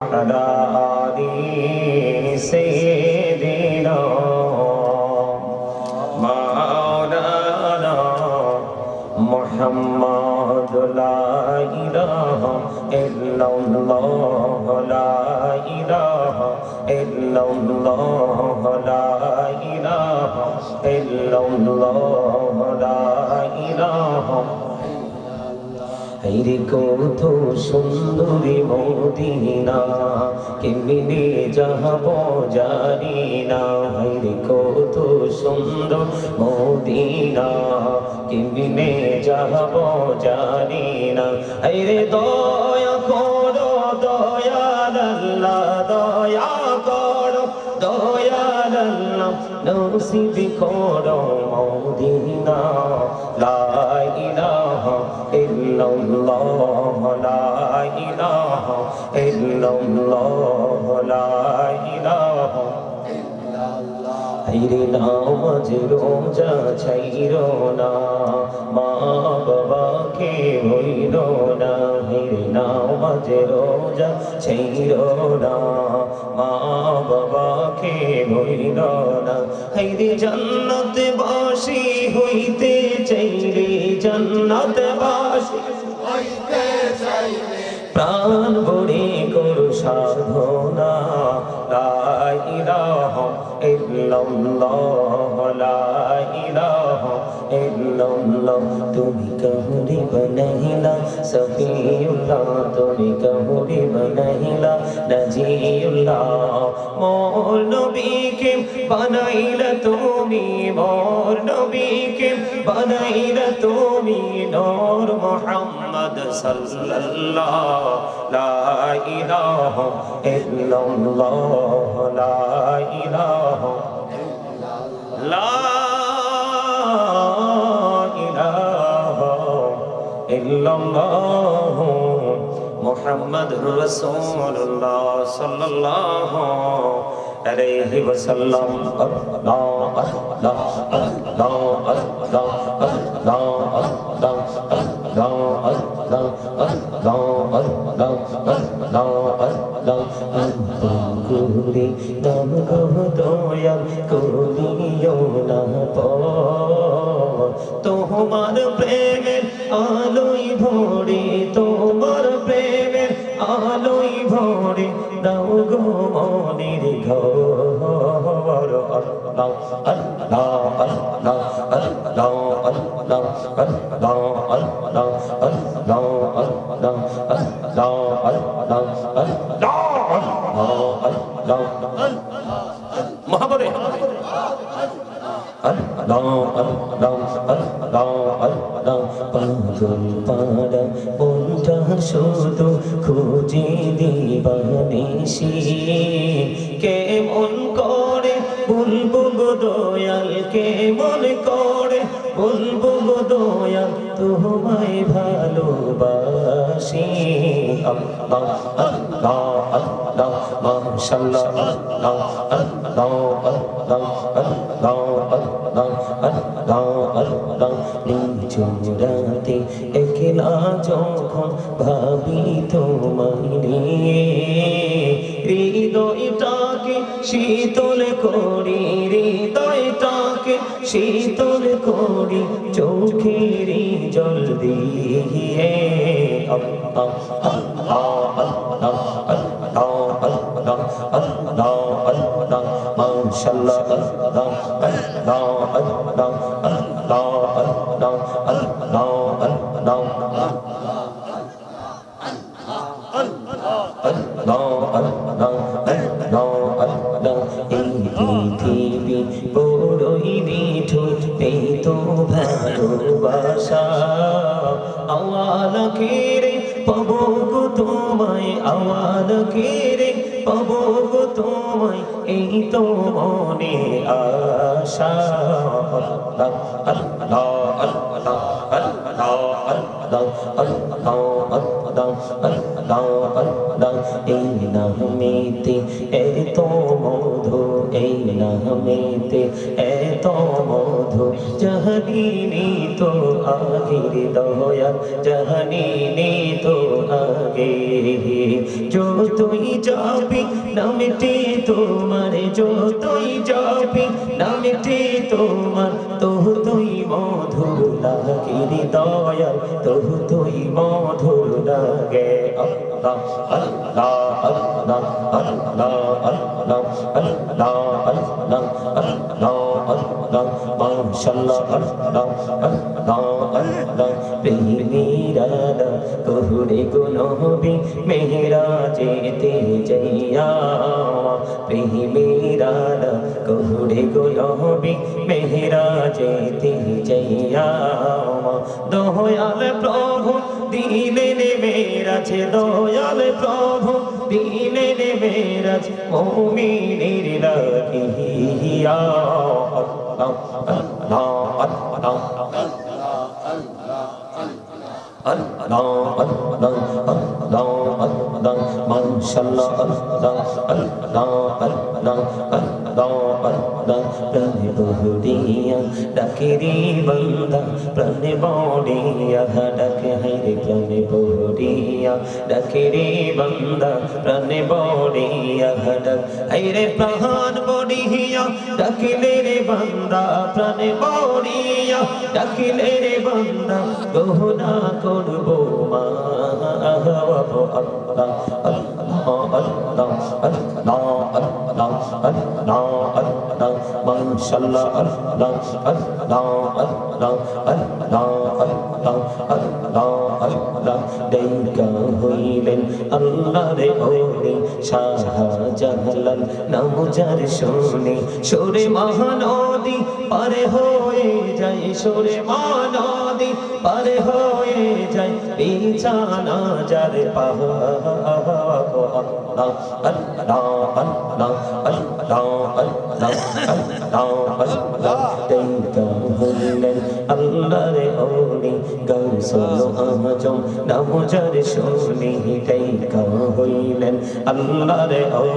على آل سيدنا مولانا محمد لا إله إلا الله لا إله إلا الله لا إله إلا الله لا إله হায়রে কত সুন্দরী মদিনা কেমনে যাব জানি না হায়রে কত সুন্দর মদিনা কেমনে যাব জানি না হায়রে দয়া করো দয়াল আল্লাহ দয়া করো দয়াল আল্লাহ নসিব করো মদিনা লা ইলাহা ইল্লাল্লাহ লা ইলাহা ইল্লাল্লাহ লা ইলাহা হায়রে নামাজ রোজা ছাইরো না মা বাবাকে ভুইলো না হায়রে নামাজ রোজা ছাইরো না মা বাবাকে ভুইলো না হায়রে জান্নাতে বাসী হইতে চাইলে জান্নাতে বাসী হইতে চাইলে প্রাণ ভরে করো সাধনা লা ইলাহা ইল্লাল্লাহ লা ইলাহা ইল্লাল্লাহ তুমি কামরে বানাইলা সফিউল্লাহ তুমি কামরে বানাইলা নাজিউল্লাহ মোর নবীকে বানাইলা তুমি মোর নবীকে বানাইলা তুমি নূর মুহাম্মদ সাল্লাল্লাহ লা ইলাহা ইল্লাল্লাহ লা ইলাহা লা ইলাহা ইল্লাল্লাহ মুহাম্মাদুর রাসূলুল্লাহ সাল্লাল্লাহু আলাইহি ওয়াসাল্লাম আল্লাহ আল্লাহ আল্লাহ আল্লাহ আল্লাহ আল্লাহ আল্লাহ আল্লাহ আল্লাহ আল্লাহ করে নাম দয়াল করিও না তোমার প্রেমের আলোই ভরে তোমার প্রেমের আলোই ভরে দাও গো মনের ঘর আল্লাহ আল্লাহ আল্লাহ আল্লাহ আল্লাহ আল্লাহ আল্লাহ আল্লাহ আল্লাহ আল্লাহ আল্লাহ আল্লাহ মহাবরে আল্লাহ আল্লাহ আল্লাহ আল্লাহ পাগল পাড়া মনটা শুধু খুঁজে দিবানিশি কেমন করে বলবো গো দয়াল কেমন করে বলবো গো দয়াল তোমায় ভালোবাসি আল্লাহ আল্লাহ আল্লাহ মাশাআল্লাহ আল্লাহ আল্লাহ আল্লাহ আল্লাহ আল্লাহ আল্লাহ আল্লাহ নিঝুম রাতে একলা যখন ভাবি তোমায় নিয়ে হৃদয়টাকে শীতল করি হৃদয়টাকে শীতল করি চোখের জল দিয়ে আল্লাহ আল্লাহ আল্লাহ আল্লাহ আল্লাহ আল্লাহ আল্লাহ মাশাআল্লাহ আল্লাহ আল্লাহ আল্লাহ আল্লাহ আল্লাহ আল্লাহ আল্লাহ এই পৃথিবী বড়ই নিঠুর পেত ভালোবাসা আওয়ালকে রে পাবো গো তোমায় আওয়ালকে রে পাবো গো তোমায় এই তো মনে আশা আল্লাহ আল্লাহ আল্লাহ আল্লাহ আল্লাহ আল্লাহ আল্লাহ আল্লাহ আল্লাহ এই নামেতে এত মধু এই নামেতে এত এত মধু জাহানি তো আগের দয়াল জাহানি তো আগে যতই যাবি নামটি তোমার যতই যাবি নামটি তোমার তুই মধুর লাগে দয়াল তুই মধুর লাগে আল্লাহ আল্লাহ আল্লাহ আল্লাহ আল্লাহ আল্লাহ আল্লাহ আল্লাহ আল্লাহ মাশাআল্লাহ আল্লাহ আল্লাহ আল্লাহ প্রেমিরানা কহুরে গো নবী মেহরাজেতে যাইয়া প্রেমিরানা কহুরে গো নবী মেহরাজেতে যাইয়া দয়াল প্রভু দিলেন মেরাজ দয়াল প্রভু দিলেন মেরাজ মুমিনের লাগিয়া আল্লাহ আল্লাহ আল্লাহ Allah Allah Allah Allah Mashallah Allah Allah Allah Allah Allah Prane bohdiya dakiri banda prane bohdiya dak hai prane bohdiya dakiri banda prane bohdiya dak hai re prahan bohdiya dakile re banda prane bohdiya dakile re banda gohna করবো মা আহওয়াবো আল্লাহ আল্লাহ আল্লাহ আল্লাহ আল্লাহ আল্লাহ আল্লাহ মাশাআল্লাহ আল্লাহ আল্লাহ আল্লাহ আল্লাহ আল্লাহ আল্লাহ আল্লাহ দেখা হইলেন আল্লাহর ওলি শাহজালাল নাম যার শুনে সুরে মহানদী পারে হয়ে যায় সুরে মহানদী পারে হয়ে যায় বিছানা যার পাহাড় আল্লাহ আল্লাহ আল্লাহ আল্লাহ আল্লাহ আল্লাহ আল্লাহ দেখা হইলেন আল্লাহর ওলি গাউসুল আজম নাম যার শুনে দেখা হইলেন আল্লাহর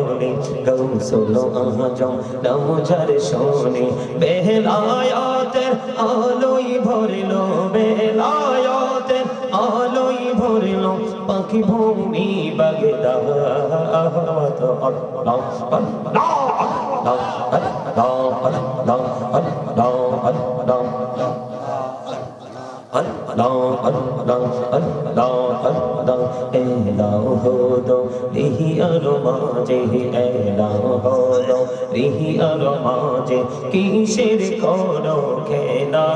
ওলি গাউসুল আজম নাম যার শুনে বেলায়াতের আলোই ভরলো বেলায়াতের আলোই ভরলো পাখি ভূমি বাগদাদ আল্লাহ আল্লাহ আল্লাহ আল্লাহ আল্লাহ আল্লাহ Allah Allah Allah Allah elau hodo rihi aromaje elau hodo rihi aromaje kisher koro khela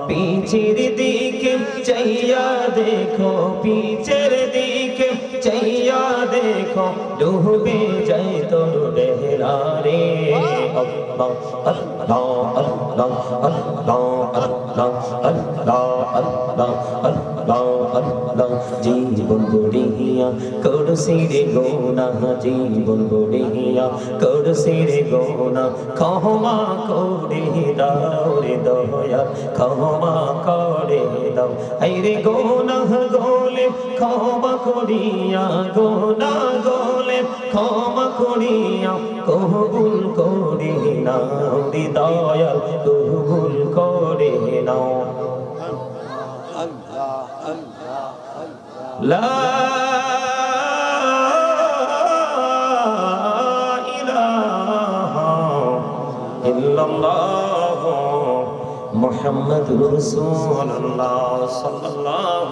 pichir dike chaiya dekho picher dike chaiya dekho dubbe jay tor behra re Allah Allah Allah Allah Allah Allah Allah Allah Allah জীবন গড়িয়া করছি রে গোনা জীবন গড়িয়া করছি রে গোনা ক্ষমা করে দাও রে দয়া ক্ষমা করে দাও এই রে গোনা গোলে ক্ষমা করিয়া গোনা গোলে ক্ষমা করিয়া কবুল করে নাও রে দয়াল কবুল করে নাও لا إله إلا الله محمد رسول الله صلى الله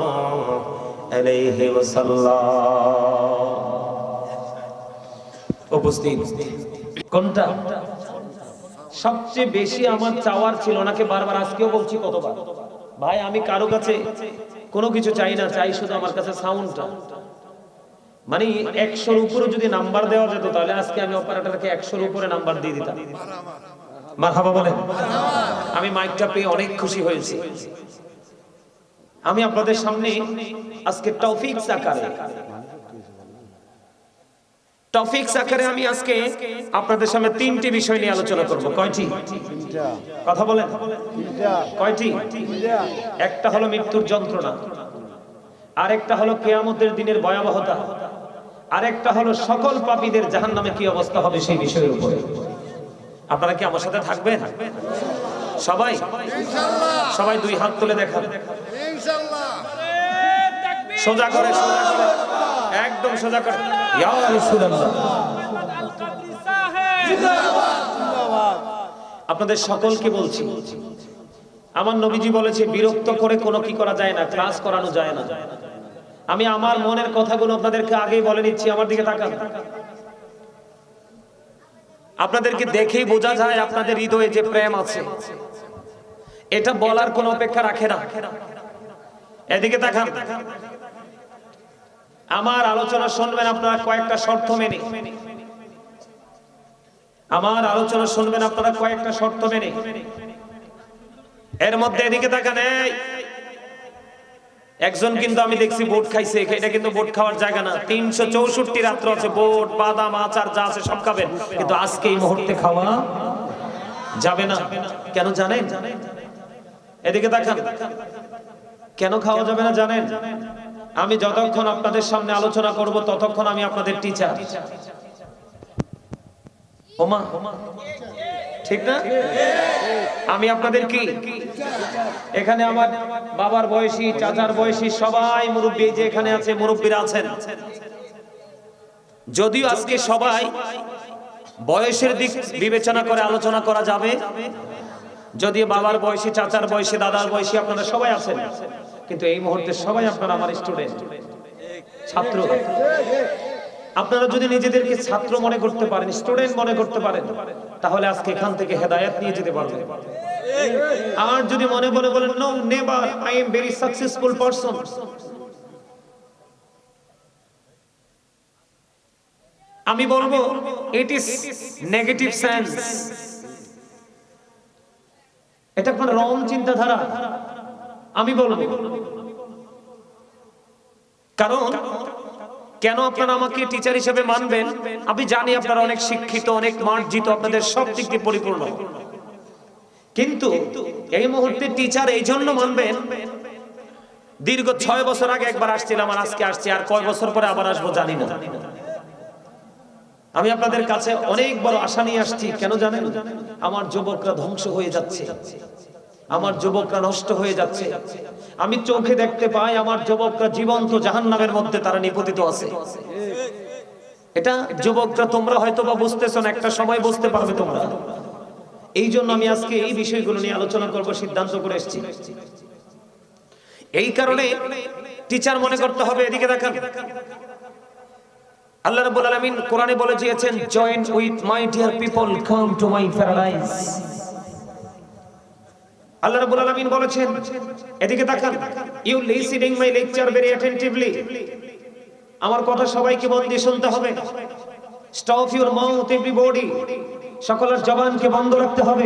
عليه وسلم উপস্থিত কোনটা সবচেয়ে বেশি আমার চাওয়ার ছিল নাকি বারবার আজকেও বলছি কতবার ভাই আমি কারো কাছে কোনো কিছু চাই না চাই শুধু আমার কাছে সাউন্ডটা মানে 100 এর উপরে যদি নাম্বার দেওয়া যেত তাহলে আজকে আমি অপারেটরকে 100 এর উপরে নাম্বার দিয়ে দিতাম মারহাবা বলেন আমি মাইকটা পেয়ে অনেক খুশি হয়েছি আমি আপনাদের সামনে আজকে টপিকস আকারে আমি আজকে আপনাদের সামনে তিনটি বিষয় নিয়ে আলোচনা করব কয়টি কথা বলেন কয়টি একটা হলো মৃত্যুর যন্ত্রণা আরেকটা হলো কিয়ামতের দিনের ভয়াবহতা আরেকটা হলো সকল পাপীদের জাহান্নামে কি অবস্থা হবে সেই বিষয়ের উপরে আপনারা কি আমার সাথে থাকবেন? সবাই সবাই দুই হাত তুলে দেখান, সোজা করে, সোজা করে, একদম সোজা করে। ইয়া রাসূলুল্লাহ, আপনাদের সকলকে বলছি, আমার নবীজি বলেছে বিরক্ত করে কোনো কি করা যায় না, ক্লাস করানো যায় না। আমি আমার মনের কথাগুলো আপনাদেরকে আগেই বলে নিচ্ছি। আমার দিকে তাকান, আপনাদেরকে দেখেই বোঝা যায় আপনাদের হৃদয়ে যে প্রেম আছে, এটা বলার কোনো অপেক্ষা রাখে না। এদিকে তাকান, আমার আলোচনা শুনবেন আপনারা কয়েকটা শর্ত মেনে, আমার আলোচনা শুনবেন আপনারা কয়েকটা শর্ত মেনে। এর মধ্যে এদিকে তাকান, একজন কিন্তু আমি দেখছি বোট খাইছে, এটা কিন্তু বোট খাওয়ার জায়গা না। 364 রাত্র আছে, বোট, বাদাম, আচার যা আছে সব খাবেন, কিন্তু আজকে এই মুহূর্তে খাওয়া যাবে না। কেন জানেন? এদিকে তাকান, কেন খাওয়া যাবে না জানেন? আমি যতক্ষণ আপনাদের সামনে আলোচনা করব ততক্ষণ আমি আপনাদের টিচার। ওমা, ঠিক না? আমি আপনাদের কি এখানে আমার বাবার বয়সী, চাচার বয়সী সবাই মুরব্বী যে এখানে আছে, মুরব্বীরা আছেন। যদিও আজকে সবাই বয়সের দিক বিবেচনা করে আলোচনা করা যাবে, যদিও বাবার বয়সী, চাচার বয়সী, দাদার বয়সী আপনারা সবাই আছেন, কিন্তু এই মুহূর্তে সবাই আপনারা আমার স্টুডেন্ট, ছাত্র। আপনারা যদি নিজেদেরকে ছাত্র মনে করতে পারেন, স্টুডেন্ট মনে করতে পারেন, তাহলে আজকে এখান থেকে হেদায়েত নিয়ে যেতে পারবেন। আর যদি মনে মনে বলেন no never, I am very successful person, আমি বলবো ইট ইজ নেগেটিভ সেন্স। এটা কোন রং চিন্তাধারা আমি বলবো। কারণ কেন আপনারা আমাকে টিচার হিসেবে মানবেন? আমি জানি আপনারা অনেক শিক্ষিত, অনেক মার্জিত, আপনাদের সব দিক দিয়ে পরিপূর্ণ, কিন্তু এই মুহূর্তে টিচার এই জন্য মানবেন, দীর্ঘ 6 বছর আগে একবার আসছিলাম, আর আজকে আসছি, আর কয় বছর পরে আবার আসবো জানি না। আমি আপনাদের কাছে অনেক বড় আশা নিয়ে আসছি। কেন জানেন? আমার যুবকরা ধ্বংস হয়ে যাচ্ছে, আমার যুবকরা নষ্ট হয়ে যাচ্ছে। আমি চোখে দেখতে পাই আমার যুবকরা জীবন্ত জাহান্নামের মধ্যে তারা নিপতিত আছে। এটা যুবকরা তোমরা হয়তো বা বুঝতেছো না, একটা সময় বুঝতে পারবে তোমরা। এই জন্য আমি আজকে এই বিষয়গুলো নিয়ে আলোচনা করব সিদ্ধান্ত করে এসেছি। এই কারণে টিচার মনে করতে হবে। এদিকে দেখেন, আল্লাহ রাব্বুল আলামিন কোরআনে বলে দিয়েছেন, join with my dear people, come to my paradise. Allah রাব্বুল আলামিন বলেছেন, এদিকে তাকান, you listening my lecture very attentively. আমার কথা সবাইকে মন দিয়ে শুনতে হবে। স্টপ ইউর মাউথ এভরিবডি, সকলের জবানকে বন্ধ রাখতে হবে।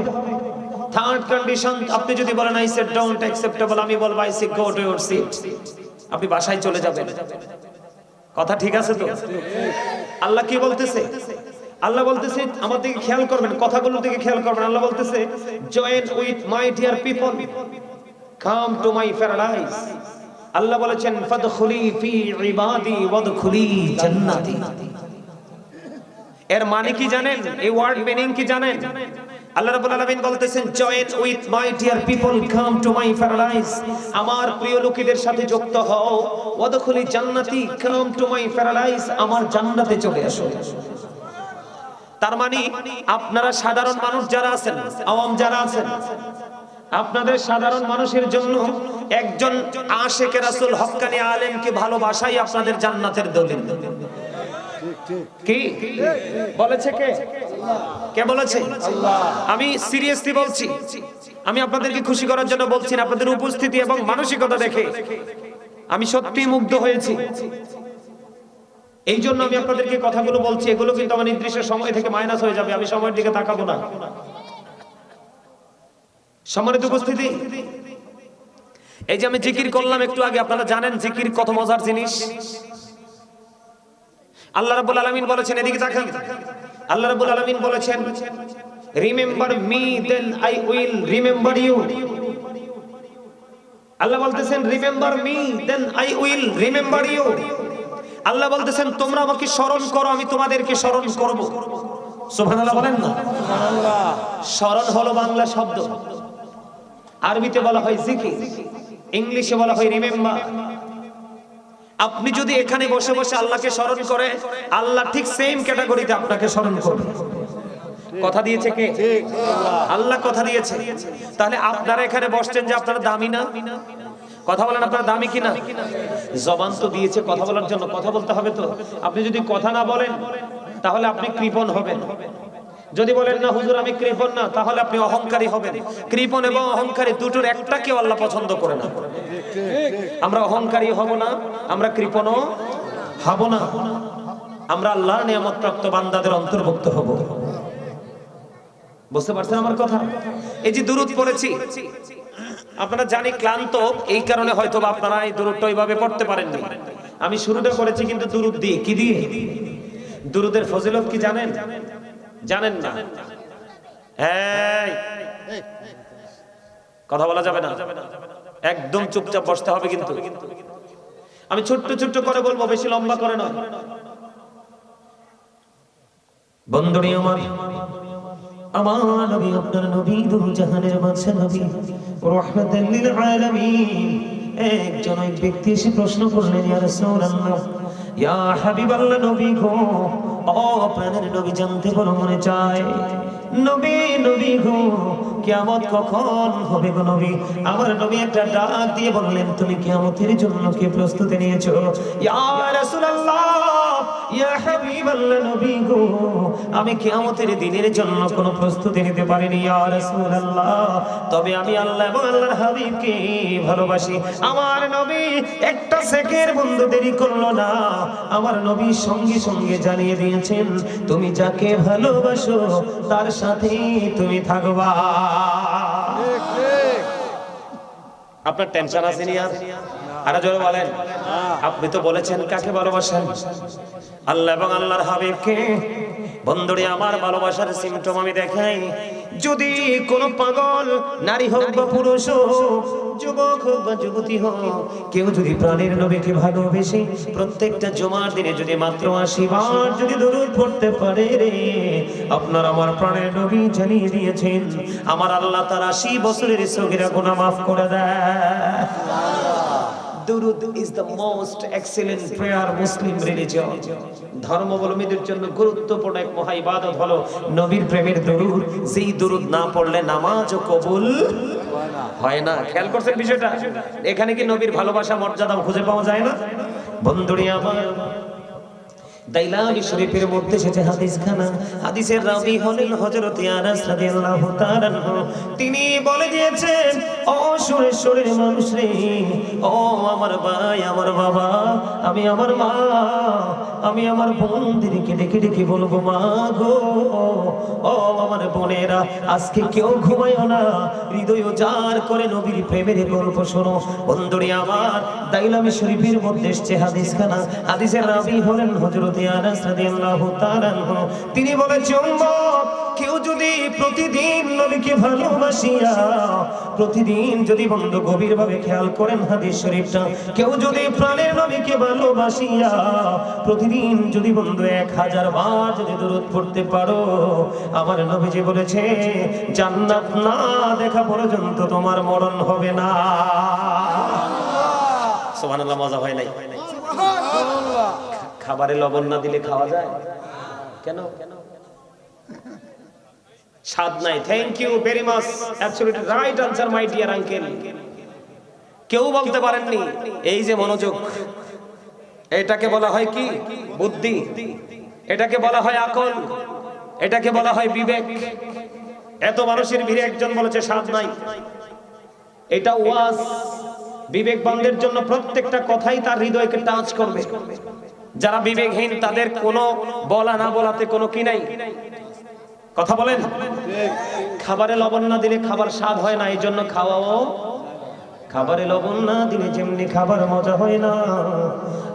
থার্ড কন্ডিশন, আপনি যদি বলেন আই সেড ডোন্ট অ্যাকসেপ্টেবল, আমি বলবো I say go to your seat, আপনি বাসায় চলে যাবেন। কথা ঠিক আছে তো? আল্লাহ কি বলতেছে? আল্লাহ বলতেছে, আমার দিকে খেয়াল করবেন, কথাগুলোর দিকে খেয়াল করবেন। আল্লাহ বলতেছে, join with my dear people, come to my paradise. Allah বলেছেন, ফাদখুলি ফি ইবাদি ওয়াদখুলি জান্নাতি। এর মানে কি জানেন? এই ওয়ার্ড মিনিং কি জানেন? আল্লাহ রাব্বুল আলামিন বলতেছেন, join with my dear people, come to my paradise. আমার প্রিয় লোকেদের সাথে যুক্ত হও। ওয়াদখুলি জান্নাতি, কাম টু মাই প্যারাডাইস, আমার জান্নাতে চলে আসো। তার মানে আপনারা সাধারণ মানুষ যারা আছেন, আওয়াম যারা আছেন, আপনাদের সাধারণ মানুষের জন্য একজন আশিকে রাসূল, হক্কানি আলেমকে ভালোবাসাই আপনাদের জান্নাতের দলিল। কি বলেছে? কে? কে বলেছে? আল্লাহ। আমি সিরিয়াসলি বলছি, আমি আপনাদেরকে খুশি করার জন্য বলছি না, আপনাদের উপস্থিতি এবং মানসিকতা দেখে আমি সত্যিই মুগ্ধ হয়েছি। এই জন্য আমি আপনাদেরকে কথাগুলো বলছি। এগুলো কিন্তু আমার নির্দিষ্ট সময় থেকে মাইনাস হয়ে যাবে, আমি সময়ের দিকে তাকাবো না। সম্মানিত উপস্থিতি, এই যে আমি জিকির করলাম একটু আগে, আপনারা জানেন জিকির কত মজার জিনিস। আল্লাহ রাব্বুল আলামিন বলেছেন, এদিকে তাকান, আল্লাহ রাব্বুল আলামিন বলেছেন, remember me then I will remember you. Allah বলতেছেন, remember me then I will remember you. Allah বলতেছেন, তোমরা আমাকে স্মরণ করো, আমি তোমাদেরকে স্মরণ করব। সুবহানাল্লাহ বলেন না। স্মরণ হলো বাংলা শব্দ, আরবিতে বলা হয় জিকির, ইংলিশে বলা হয় রিমেম্বার। আপনি যদি এখানে বসে বসে আল্লাহকে স্মরণ করে, আল্লাহ ঠিক সেম ক্যাটাগরিতে আপনাকে স্মরণ করবে। কথা দিয়েছে কে? আল্লাহ কথা দিয়েছে। তাহলে আপনারা এখানে বসছেন যে আপনারা দামি না? কথা বলেন, আপনারা দামি কিনা? জবান তো দিয়েছে কথা বলার জন্য, কথা বলতে হবে তো। আপনি যদি কথা না বলেন তাহলে আপনি কৃপণ হবেন। যদি বলেন না হুজুর আমি কৃপণ না, তাহলে আপনি অহংকারী হবেন। কৃপণ এবং অহংকারী দুটোর একটাকেও আল্লাহ পছন্দ করে না। আমরা অহংকারী হব না, আমরা কৃপণও হব না, আমরা আল্লাহর নিয়ামত প্রাপ্ত বান্দাদের অন্তর্ভুক্ত হব। বুঝতে পারছেন আমার কথা? এই যে দুরূদ পড়েছি, আপনারা জানি ক্লান্ত, এই কারণে হয়তো আপনারা এই দুরূদটা ওইভাবে পড়তে পারেননি। আমি শুরুটা করেছি কিন্তু দুরূদ দিয়ে। কি দিয়ে? দুরূদের ফজিলত কি জানেন? জানেন না? এই কথা বলা যাবে না, একদম চুপচাপ বসতে হবে। কিন্তু আমি ছোট্ট ছোট্ট করে বলবো, বেশি লম্বা করে নয়। বন্ধুরে আমার নবী, আপনার নবী, দুরু জাহানের বাদশা নবী, রাহমাতাল লিল আলামিন। একজন এক ব্যক্তি এসে প্রশ্ন করলেন, ইয়া রাসূলুল্লাহ, ইয়া হাবিবাল্লাহ, নবী গো, ও প্রাণের নবী, জানতে বড় মনে চায়, নবী নবী গো, কিয়ামত কখন হবে গো নবী? আমার নবী একটা ডাক দিয়ে বললেন, তুমি কিয়ামতের জন্য কি প্রস্তুতি নিয়েছো? ইয়া রাসূলুল্লাহ, ইয়া হাবিবাল্লাহ, নবী গো, আমি কিয়ামতের দিনের জন্য কোনো প্রস্তুতি নিতে পারিনি ইয়া রাসূলুল্লাহ, তবে আমি আল্লাহ এবং আল্লাহর হাবিবকে ভালোবাসি। আমার নবী একটা সেকেন্ড বন্ধু দেরি করলো না, আমার নবী সঙ্গে সঙ্গে জানিয়ে দিয়েছেন, তুমি যাকে ভালোবাসো তার সাথে তুমি থাকবা। আপনার টেনশন আছে নি? আর জোরে বলেন, আপনি তো বলেছেন কাকে ভালোবাসেন? আল্লাহ এবং আল্লাহর হাবিবকে। বন্ধুরে আমার, ভালোবাসার সিমটম আমি দেখাই। যদি কোনো পাগল নারী হোক বা পুরুষ হোক, যুবক হোক বা যুবতী হোক, কেউ যদি প্রাণের নবীকে ভালোবেসে প্রত্যেকটা জুমার দিনে যদি মাত্র 80 বার যদি দরুদ পড়তে পারে রে, আপনার আমার প্রাণের নবী জানিয়ে দিয়েছেন, আমার আল্লাহ তার 80 বছরের সগীরা গুনাহ মাফ করে দেয়। দুরুদ is the most excellent prayer Muslim religion. ধর্মাবলম্বীদের জন্য গুরুত্বপূর্ণ এক মহা ইবাদত হলো নবীর প্রেমের দুরুদ। যেই দুরুদ না পড়লে নামাজও কবুল হয় না। খেয়াল করছেন বিষয়টা? এখানে কি নবীর ভালোবাসা মর্যাদা খুঁজে পাওয়া যায় না? বন্ধুরে আমার, দাইলামি শরীফের মধ্যে এসেছে হাদিসখানা। হাদিসের রাবী হলেন হযরত আনাস রাদিয়াল্লাহু তাআলা আনহু। তিনি বলে দিয়েছেন, ও সুরেশ্বরের মানুষ রে, ও আমার ভাই, আমার বাবা, আমি আমার মা, আমি আমার বোনদেরকে ডেকে ডেকে বলবো, মা গো, ও আমার বোনেরা, আজকে কেউ ঘুমায়ও না, হৃদয় উজাড় করে নবীর প্রেমের গল্প শোনো। বন্ধুরে আমার, দাইলামি শরীফের মধ্যে এসেছে হাদিসখানা। হাদিসের রাবী হলেন হযরত আনাস রাদিয়াল্লাহু তাআলা আনহু। তিনি বলেছেন, কেউ যদি প্রতিদিন নবীকে ভালোবাসিয়া, প্রতিদিন যদি বন্ধু গভীরভাবে খেয়াল করেন হাদিস শরীফটা, কেউ যদি প্রাণের নবীকে ভালোবাসিয়া প্রতিদিন যদি বন্ধু 1000 বার যদি দরুদ পড়তে পারো, আমার নবীজি বলেছে, জান্নাত না দেখা পর্যন্ত তোমার মরণ হবে না। সুবহানাল্লাহ। মজা হয় নাই? সুবহানাল্লাহ। খাবারে লবণ না দিলে খাওয়া যায় কেন? স্বাদ নাই। Thank you very much, absolutely right answer my dear uncle. কেউ বলতে পারেননি। এই যে মনোযোগ, এটাকে বলা হয় কি? বুদ্ধি। এটাকে বলা হয় আকল। এটাকে বলা হয় বিবেক। এত মানুষের ভিড়ে একজন বলেছে স্বাদ নাই। এটা ওয়াজ। বিবেকবানদের জন্য প্রত্যেকটা কথাই তার হৃদয়কে টাচ করবে। যারা বিবেকহীন তাদের কোনো বলা না বলাতে কোনো কি নাই। কথা বলেন। খাবারে লবণ না দিলে খাবার স্বাদ হয় না, এই জন্য খাওয়াও। খাবারে লবণ না দিলে যেমনি খাবার মজা হয় না,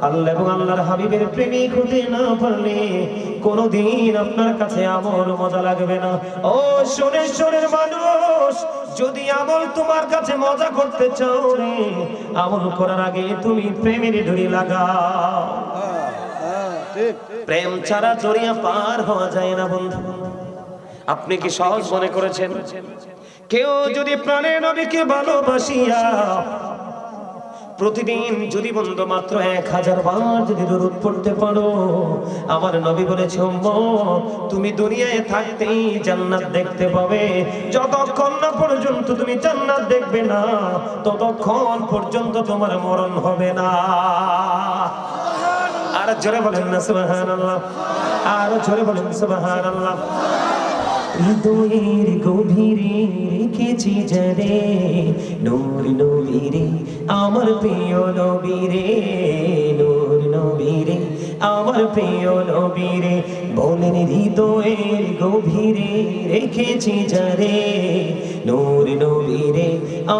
আল্লাহ এবং আল্লাহর হাবিবের প্রেমিক হতে না পারলে কোনোদিন আপনার কাছে আমল মজা লাগবে না। ও সোনেশ্বরের মানুষ, যদি আমল তোমার কাছে মজা করতে চাও রে, আমল করার আগে তুমি প্রেমের ডুরি লাগাও। প্রেম ছাড়া দরিয়া পার হওয়া যায় না বন্ধু। আপনি কি সহজ মনে করেছেন? কেউ যদি প্রাণের নবীকে ভালোবাসিয়া প্রতিদিন যদি বন্ধু মাত্র 1000 বার যদি দরুদ পড়তে পারো, আমার নবী বলেছে উম্মত তুমি দুনিয়ায় থাকতেই জান্নাত দেখতে পাবে। যতক্ষণ না পর্যন্ত তুমি জান্নাত দেখবে না, ততক্ষণ পর্যন্ত তোমার মরণ হবে না। আর জোরে বলেন না সুবহানাল্লাহ, আর জোরে বলেন সুবহানাল্লাহ। হৃদয়ের গভীরে রেখেছি যারে নূর নবীরে, আমার প্রিয় নবীরে, নূর নবীরে, আমার প্রিয় নবীরে। বলেন হৃদয়ের গভীরে রেখেছি যারে নূর নবীরে,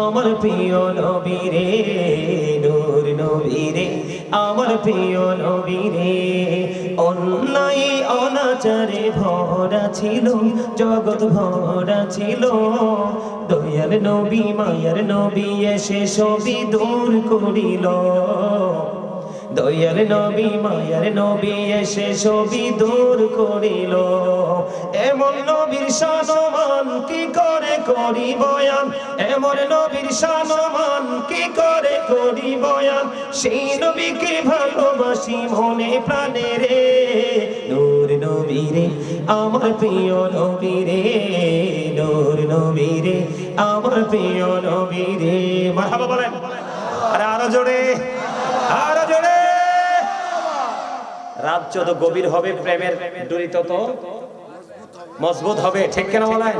আমার প্রিয় নবীরে, নূর নবীরে, আমার প্রিয় নবীরে। অন্যায় অনাচারে ভরা ছিল জগৎ, ভরা ছিল দয়ার নবী মায়ার নবী এসে সবই দূর করিল। দয়ার নবী মায়ার নবী এসে সবই দূর করিল। এমন নবীর সম্মান কি করে করি বয়ান, এমন নবীর সম্মান কি করে করি বয়ান। সেই নবীকে ভালোবাসি মনে প্রাণে রে, নূর নবীরে, আমার প্রিয় নবীরে, নূর নবীরে, আমার প্রিয় নবীরে। মারহাবা বলেন, আরে আরো জোরে, আরো জোরে। রাত যত গভীর হবে প্রেমের ডুরি তত মজবুত হবে, ঠিক কিনা বলেন?